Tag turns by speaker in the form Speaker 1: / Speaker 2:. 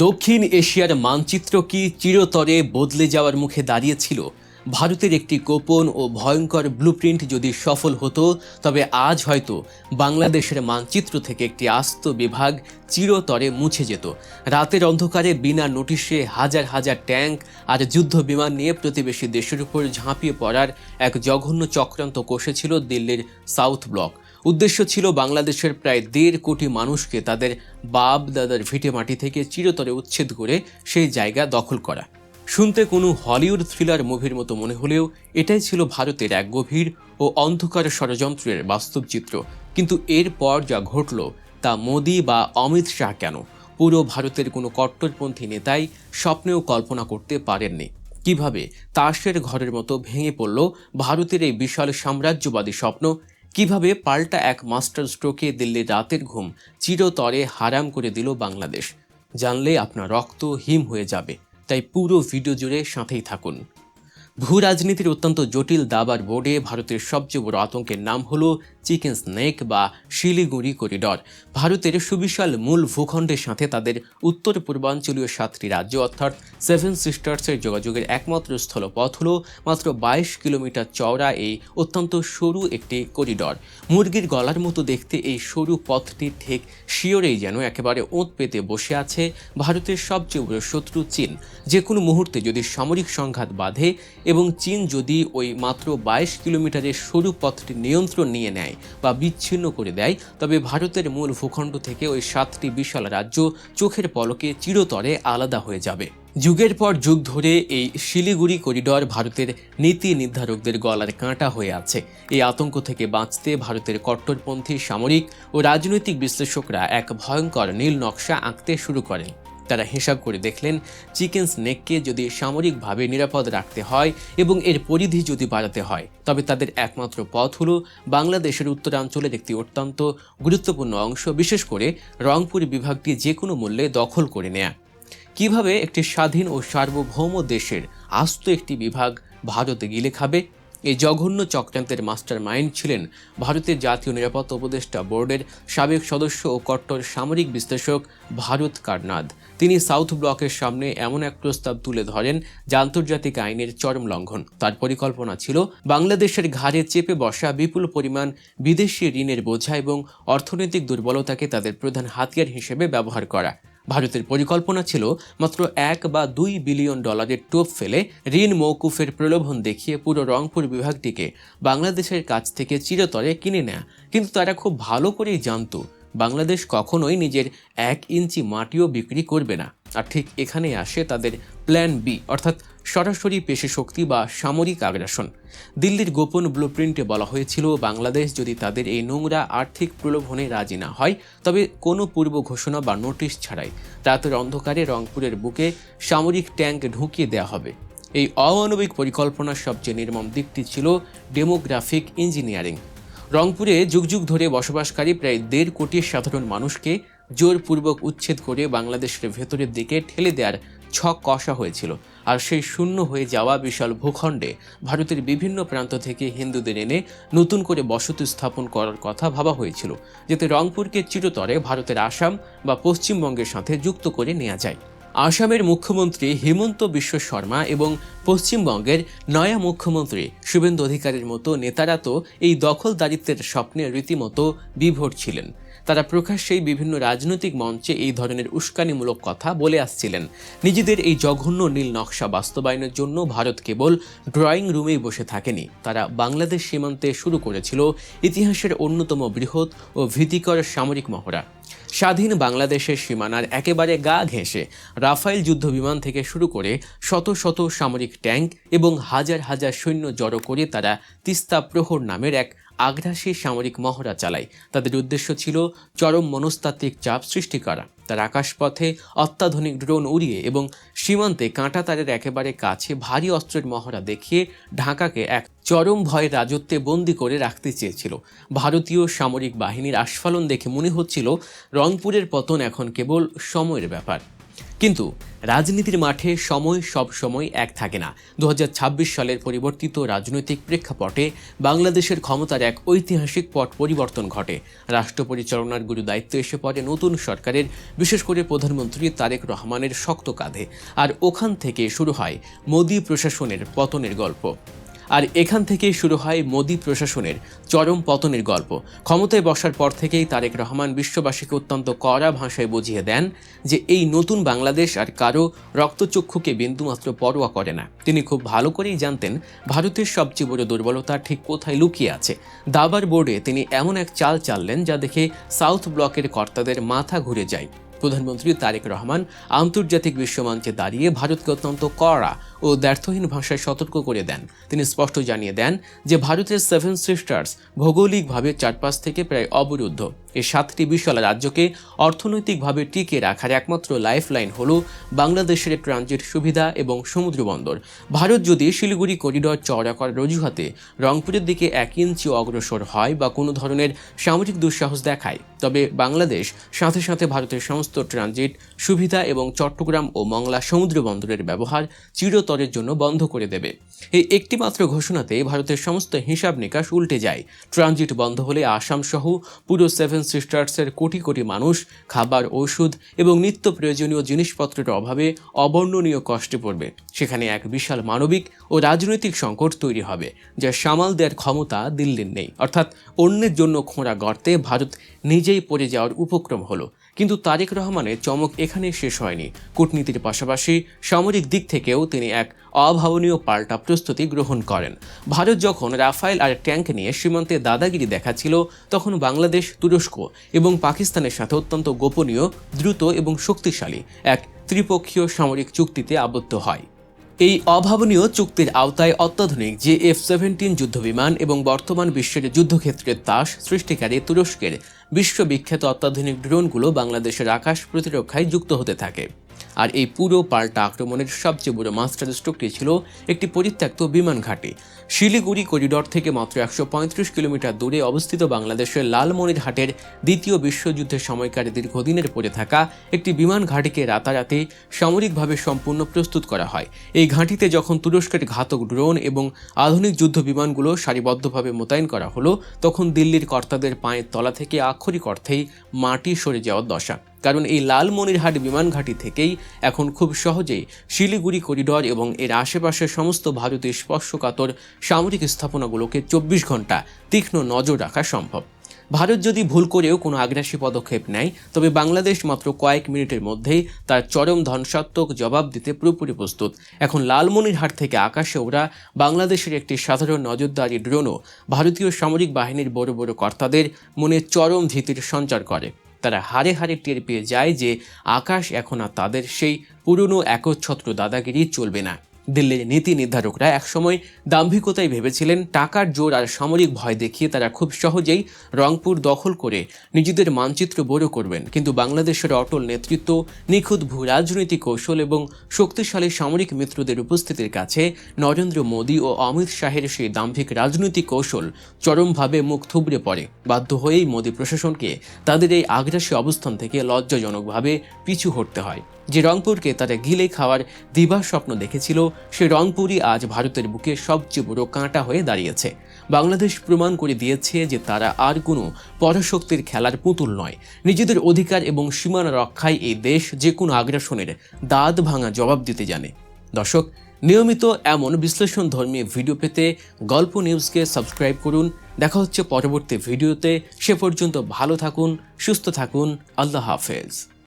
Speaker 1: দক্ষিণ এশিয়ার মানচিত্র কি চিরতরে বদলে যাওয়ার মুখে দাঁড়িয়েছিল? ভারতের একটি গোপন ও ভয়ঙ্কর ব্লুপ্রিন্ট যদি সফল হতো, তবে আজ হয়তো বাংলাদেশের মানচিত্র থেকে একটি আস্ত বিভাগ চিরতরে মুছে যেত। রাতের অন্ধকারে বিনা নোটিশে হাজার হাজার ট্যাঙ্ক আর যুদ্ধ বিমান নিয়ে প্রতিবেশী দেশের উপর ঝাঁপিয়ে পড়ার এক জঘন্য চক্রান্ত কষেছিল দিল্লির সাউথ ব্লক। উদ্দেশ্য ছিল বাংলাদেশের প্রায় 1.5 কোটি মানুষকে তাদের বাপ দাদার ভিটেমাটি থেকে চিরতরে উচ্ছেদ করে সেই জায়গা দখল করা। শুনতে কোনো হলিউড থ্রিলার মুভির মতো মনে হলেও এটাই ছিল ভারতের এক গভীর ও অন্ধকার ষড়যন্ত্রের বাস্তব চিত্র। কিন্তু এরপর যা ঘটল তা মোদি বা অমিত শাহ কেন, পুরো ভারতের কোনো কট্টরপন্থী নেতাই স্বপ্নেও কল্পনা করতে পারেননি। কিভাবে তাসের ঘরের মতো ভেঙে পড়ল ভারতের এই বিশাল সাম্রাজ্যবাদী স্বপ্ন, কিভাবে পাল্টা এক মাস্টার স্ট্রোকে দিল্লির রাতের ঘুম চিরতরে হারাম করে দিল বাংলাদেশ, জানলে আপনার রক্ত হিম হয়ে যাবে। তাই পুরো ভিডিও জুড়ে সাথেই থাকুন। ভূ রাজনীতির অত্যন্ত জটিল দাবার বোর্ডে ভারতের সবচেয়ে বড় আতঙ্কের নাম হলো চিকেন স্নেক বা শিলিগুড়ি করিডর। ভারতের সুবিশাল মূল ভূখণ্ডের সাথে তাদের উত্তর পূর্বাঞ্চলীয় 7টি রাজ্য অর্থাৎ 7 সিস্টার্সের যোগাযোগের একমাত্র স্থলপথ হলো মাত্র 22 কিলোমিটার চওড়া এই অত্যন্ত সরু একটি করিডর। মুরগির গলার মতো দেখতে এই সরু পথটি ঠিক শিওরেই যেন একেবারে ওঁত পেতে বসে আছে ভারতের সবচেয়ে বড় শত্রু চীন। যে কোনো মুহূর্তে যদি সামরিক সংঘাত বাধে এবং চীন যদি ওই মাত্র 22 কিলোমিটারের সরু পথটি নিয়ন্ত্রণ নিয়ে নেয় বা বিচ্ছিন্ন করে দেয়, তবে ভারতের মূল ভূখণ্ড থেকে ওই 7টি বিশাল রাজ্য চোখের পলকে চিরতরে আলাদা হয়ে যাবে। যুগের পর যুগ ধরে এই শিলিগুড়ি করিডর ভারতের নীতি নির্ধারকদের গলার কাঁটা হয়ে আছে। এই আতঙ্ক থেকে বাঁচতে ভারতের কট্টরপন্থী সামরিক ও রাজনৈতিক বিশ্লেষকরা এক ভয়ঙ্কর নীল নকশা আঁকতে শুরু করেন। তারা হিসাব করে দেখলেন, চিকেন স্নেককে যদি সামরিকভাবে নিরাপদ রাখতে হয় এবং এর পরিধি যদি বাড়াতে হয়, তবে তাদের একমাত্র পথ হলো বাংলাদেশের উত্তরাঞ্চলের একটি অত্যন্ত গুরুত্বপূর্ণ অংশ, বিশেষ করে রংপুর বিভাগটি যে কোনো মূল্যে দখল করে নেয়া। কিভাবে একটি স্বাধীন ও সার্বভৌম দেশের আস্ত একটি বিভাগ ভারতে গিলে খাবে? এই জঘন্য চক্রান্তের মাস্টার মাইন্ড ছিলেন ভারতের জাতীয় নিরাপত্তা উপদেষ্টা বোর্ডের সাবেক সদস্য ও কট্টর সামরিক বিশ্লেষক ভারত কারনাদ। তিনি সাউথ ব্লকের সামনে এমন এক প্রস্তাব তুলে ধরেন যা আন্তর্জাতিক আইনের চরম লঙ্ঘন। তার পরিকল্পনা ছিল বাংলাদেশের ঘাড়ে চেপে বসা বিপুল পরিমাণ বিদেশি ঋণের বোঝা এবং অর্থনৈতিক দুর্বলতাকে তাদের প্রধান হাতিয়ার হিসেবে ব্যবহার করা। ভারতের পরিকল্পনা ছিল মাত্র 1 বা 2 বিলিয়ন ডলারের টোপ ফেলে ঋণ মওকুফের প্রলোভন দেখিয়ে পুরো রংপুর বিভাগটিকে বাংলাদেশের কাছ থেকে চিরতরে কিনে নেয়া। কিন্তু তারা খুব ভালো করেই জানত বাংলাদেশ কখনোই নিজের 1 ইঞ্চি মাটিও বিক্রি করবে না। আর ঠিক এখানেই আসে তাদের প্ল্যান বি, অর্থাৎ সরাসরি পেশি শক্তি বা সামরিক আগ্রাসন। দিল্লির গোপন ব্লুপ্রিন্টে বলা হয়েছিল, বাংলাদেশ যদি তাদের এই নোংরা আর্থিক প্রলোভনে রাজি না হয়, তবে কোনো পূর্ব ঘোষণা বা নোটিশ ছাড়াই রাতের অন্ধকারে রংপুরের বুকে সামরিক ট্যাঙ্ক ঢুকিয়ে দেওয়া হবে। এই অমানবিক পরিকল্পনার সবচেয়ে নির্মম দিকটি ছিল ডেমোগ্রাফিক ইঞ্জিনিয়ারিং। রংপুরে যুগ যুগ ধরে বসবাসকারী প্রায় 1.5 কোটি সাধারণ মানুষকে জোরপূর্বক উচ্ছেদ করে বাংলাদেশের ভেতরের দিকে ঠেলে দেওয়ার ছক কষা হয়েছিল। আর সেই শূন্য হয়ে যাওয়া বিশাল ভূখণ্ডে ভারতের বিভিন্ন প্রান্ত থেকে হিন্দুদের এনে নতুন করে বসতি স্থাপন করার কথা ভাবা হয়েছিল, যাতে রংপুরকে চিরতরে ভারতের আসাম বা পশ্চিমবঙ্গের সাথে যুক্ত করে নেওয়া যায়। আসামের মুখ্যমন্ত্রী হিমন্ত বিশ্ব শর্মা এবং পশ্চিমবঙ্গের নয়া মুখ্যমন্ত্রী শুভেন্দু অধিকারীর মতো নেতারা তো এই দখলদারিত্বের স্বপ্নে রীতিমতো বিভোর ছিলেন। তারা প্রকাশ্যেই বিভিন্ন রাজনৈতিক মঞ্চে এই ধরনের উস্কানিমূলক কথা বলে আসছিলেন। নিজেদের এই জঘন্য নীল নকশা বাস্তবায়নের জন্য ভারত কেবল ড্রয়িং রুমেই বসে থাকেনি, তারা বাংলাদেশ সীমান্তে শুরু করেছিল ইতিহাসের অন্যতম বৃহৎ ও ভীতিকর সামরিক মহড়া। স্বাধীন বাংলাদেশের সীমানার একেবারে গা ঘেঁষে রাফাইল যুদ্ধ বিমান থেকে শুরু করে শত শত সামরিক ট্যাঙ্ক এবং হাজার হাজার সৈন্য জড়ো করে তারা তিস্তা প্রহর নামের এক আগ্রাসী সামরিক মহড়া চালায়। তাদের উদ্দেশ্য ছিল চরম মনস্তাত্ত্বিক চাপ সৃষ্টি করা। তারা আকাশপথে অত্যাধুনিক ড্রোন উড়িয়ে এবং সীমান্তে কাঁটাতারের একেবারে কাছে ভারী অস্ত্রের মহড়া দেখিয়ে ঢাকাকে এক চরম ভয়ের রাজত্বে বন্দী করে রাখতে চেয়েছিল। ভারতীয় সামরিক বাহিনীর আস্ফালন দেখে মনে হচ্ছিল রংপুরের পতন এখন কেবল সময়ের ব্যাপার। কিন্তু রাজনীতির মাঠে সময় সব সময় এক থাকে না। 2026 সালের পরিবর্তিত রাজনৈতিক প্রেক্ষাপটে বাংলাদেশের ক্ষমতার এক ঐতিহাসিক পট পরিবর্তন ঘটে। রাষ্ট্র পরিচালনার গুরু দায়িত্ব এসে পড়ে নতুন সরকারের, বিশেষ করে প্রধানমন্ত্রী তারেক রহমানের শক্ত কাঁধে। আর ওখান থেকে শুরু হয় মোদি প্রশাসনের পতনের গল্প। আর এখান থেকেই শুরু হয় মোদি প্রশাসনের চরম পতনের গল্প। ক্ষমতায় বসার পর থেকেই তারেক রহমান বিশ্ববাসীকে অত্যন্ত কড়া ভাষায় বুঝিয়ে দেন যে এই নতুন বাংলাদেশ আর কারো রক্তচক্ষুকে বিন্দুমাত্র পরোয়া করে না। তিনি খুব ভালো করেই জানতেন ভারতের সবচেয়ে বড় দুর্বলতা ঠিক কোথায় লুকিয়ে আছে। দাবার বোর্ডে তিনি এমন এক চাল চাললেন যা দেখে সাউথ ব্লকের কর্তাদের মাথা ঘুরে যায়। প্রধানমন্ত্রী তারেক রহমান আন্তর্জাতিক বিশ্বমঞ্চে দাঁড়িয়ে ভারতকে অত্যন্ত কড়া ও দ্ব্যর্থহীন ভাষায় সতর্ক করে দেন। তিনি স্পষ্ট জানিয়ে দেন যে ভারতের 7 সিস্টার্স ভৌগোলিকভাবে চারপাশ থেকে প্রায় অবরুদ্ধ। এই 7টি বিশাল রাজ্যকে অর্থনৈতিকভাবে টিকে রাখার একমাত্র লাইফলাইন হল বাংলাদেশের ট্রানজিট সুবিধা এবং সমুদ্র বন্দর। ভারত যদি শিলিগুড়ি করিডর চওড়া করার অজুহাতে রংপুরের দিকে 1 ইঞ্চি অগ্রসর হয় বা কোনো ধরনের সামরিক দুঃসাহস দেখায়, তবে বাংলাদেশ সাথে সাথে ভারতের সমস্ত ট্রানজিট সুবিধা এবং চট্টগ্রাম ও মংলা সমুদ্র বন্দরের ব্যবহার চিরতরের জন্য বন্ধ করে দেবে। এই একটি মাত্র ঘোষণাতে ভারতের সমস্ত হিসাব নিকাশ উল্টে যায়। ট্রানজিট বন্ধ হলে আসাম সহ পুরো 7 সিস্টার্সের কোটি কোটি মানুষ খাবার, ওষুধ এবং নিত্য প্রয়োজনীয় জিনিসপত্রের অভাবে অবর্ণনীয় কষ্টে পড়বে। সেখানে এক বিশাল মানবিক ও রাজনৈতিক সংকট তৈরি হবে, যা সামাল দেওয়ার ক্ষমতা দিল্লির নেই। অর্থাৎ অন্যের জন্য খোঁড়া গর্তে ভারত নিজেই পড়ে যাওয়ার উপক্রম হলো। কিন্তু তারেক রহমানের চমক এখানে শেষ হয়নি। কূটনীতির পাশাপাশি সামরিক দিক থেকেও তিনি এক অভাবনীয় পাল্টা প্রস্তুতি গ্রহণ করেন। ভারত যখন রাফায়েল আর ট্যাঙ্ক নিয়ে সীমান্তে দাদাগিরি দেখাচ্ছিল, তখন বাংলাদেশ, তুরস্ক এবং পাকিস্তানের সাথে অত্যন্ত গোপনীয়, দ্রুত এবং শক্তিশালী এক ত্রিপক্ষীয় সামরিক চুক্তিতে আবদ্ধ হয়। এই অভাবনীয় চুক্তির আওতায় অত্যাধুনিক F-17 যুদ্ধবিমান এবং বর্তমান বিশ্বের যুদ্ধক্ষেত্রের তাস সৃষ্টিকারী তুরস্কের বিশ্ববিখ্যাত অত্যাধুনিক ড্রোনগুলো বাংলাদেশের আকাশ প্রতিরক্ষায় যুক্ত হতে থাকে। আর এই পুরো পাল্টা আক্রমণের সবচেয়ে বড় মাস্টার স্ট্রোকটি ছিল একটি পরিত্যক্ত বিমান ঘাঁটি। শিলিগুড়ি করিডর থেকে মাত্র 135 কিলোমিটার দূরে অবস্থিত বাংলাদেশের লালমনিরহাটের দ্বিতীয় বিশ্বযুদ্ধের সময়কার দীর্ঘদিনের পড়ে থাকা একটি বিমান ঘাঁটিকে রাতারাতি সামরিকভাবে সম্পূর্ণ প্রস্তুত করা হয়। এই ঘাঁটিতে যখন তুরস্কের ঘাতক ড্রোন এবং আধুনিক যুদ্ধ বিমানগুলো সারিবদ্ধভাবে মোতায়েন করা হলো, তখন দিল্লির কর্তাদের পায়ের তলা থেকে আক্ষরিক অর্থেই মাটি সরে যাওয়ার দশা। কারণ এই লালমনিরহাট বিমান ঘাঁটি থেকেই এখন খুব সহজেই শিলিগুড়ি করিডর এবং এর আশেপাশের সমস্ত ভারতীয় স্পর্শকাতর সামরিক স্থাপনাগুলোকে 24 ঘন্টা তীক্ষ্ণ নজর রাখা সম্ভব। ভারত যদি ভুল করেও কোনো আগ্রাসী পদক্ষেপ নেয়, তবে বাংলাদেশ মাত্র কয়েক মিনিটের মধ্যেই তার চরম ধ্বংসাত্মক জবাব দিতে পুরোপুরি প্রস্তুত। এখন লালমনিরহাট থেকে আকাশে ওড়া বাংলাদেশের একটি সাধারণ নজরদারি ড্রোনও ভারতীয় সামরিক বাহিনীর বড় বড় কর্তাদের মনে চরম ভীতির সঞ্চার করে। তারা হাড়ে হাড়ে টের পেয়ে যায় যে আকাশ এখন আর তাদের সেই পুরনো একচ্ছত্র দাদাগিরি চলবে না। দিল্লির নীতি নির্ধারকরা একসময় দাম্ভিকতায় ভেবেছিলেন টাকার জোর আর সামরিক ভয় দেখিয়ে তারা খুব সহজেই রংপুর দখল করে নিজেদের মানচিত্র বড় করবেন। কিন্তু বাংলাদেশের অটল নেতৃত্ব, নিখুঁত ভূ রাজনৈতিক কৌশল এবং শক্তিশালী সামরিক মিত্রদের উপস্থিতির কাছে নরেন্দ্র মোদী ও অমিত শাহের সেই দাম্ভিক রাজনৈতিক কৌশল চরমভাবে মুখ থুবড়ে পড়ে। বাধ্য হয়েই মোদী প্রশাসনকে তাদের এই আগ্রাসী অবস্থান থেকে লজ্জাজনকভাবে পিছু হটতে হয়। যে রংপুরকে তারা গিলে খাওয়ার দিবা স্বপ্ন দেখেছিল, সে রংপুরই আজ ভারতের বুকে সবচেয়ে বড় কাঁটা হয়ে দাঁড়িয়েছে। বাংলাদেশ প্রমাণ করে দিয়েছে যে তারা আর কোনো পরাশক্তির খেলার পুতুল নয়। নিজেদের অধিকার এবং সীমানা রক্ষায় এই দেশ যে কোনো আগ্রাসনের দাঁত ভাঙা জবাব দিতে জানে। দর্শক, নিয়মিত এমন বিশ্লেষণধর্মী ভিডিও পেতে গল্প নিউজকে সাবস্ক্রাইব করুন। দেখা হচ্ছে পরবর্তী ভিডিওতে। সে পর্যন্ত ভালো থাকুন, সুস্থ থাকুন। আল্লাহ হাফেজ।